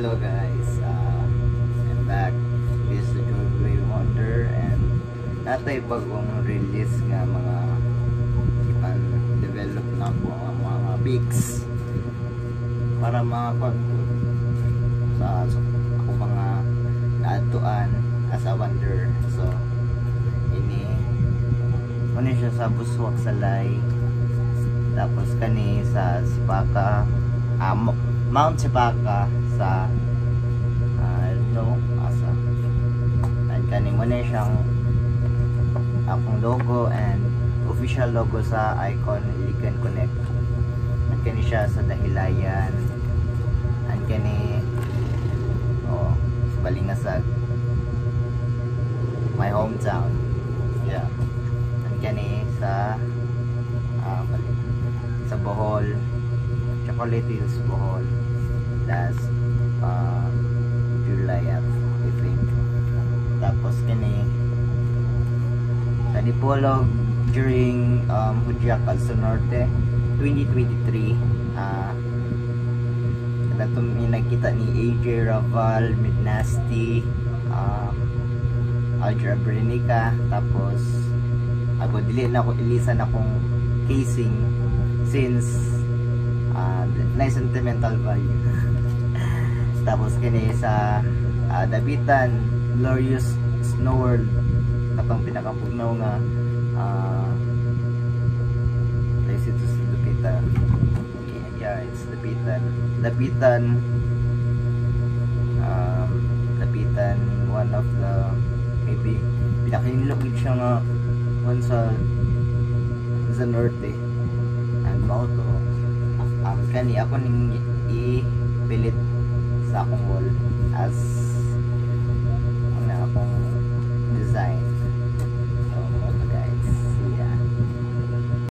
Hello guys, I'm back. This is the Joy Wonder and natay bagong release nga mga develop na po ang mga pics para mga sa ako mga naatuan as a wonder. So ini muna siya sa Buswak Salay, tapos kani sa Sipaka, Mount Sipaka sa asa and kani mo na siyang akong logo and official logo sa Icon Iligan Connect. And kani siya sa Dahilayan and kani sa Balingasag, my hometown. Yeah. And kani sa Bohol, Chocolate Hills, Bohol. Last July I think. Tapos kini sa Dipolog during Hudyak Also Norte 2023. Dato mi nakita ni AJ Raval, Midnasty, Aljra Brenica. Tapos ako dili na ako ilisan akong casing since nice sentimental value. Tapos kini sa Dabitan Glorious Snow World, katong pinakapugnaw nga place ito sa Dapitan. Yeah, it's Dapitan. Dapitan, one of the maybe pinakinilogid siya nga one sa Norte. And mauto kani ako ning ipilit sa akong wall as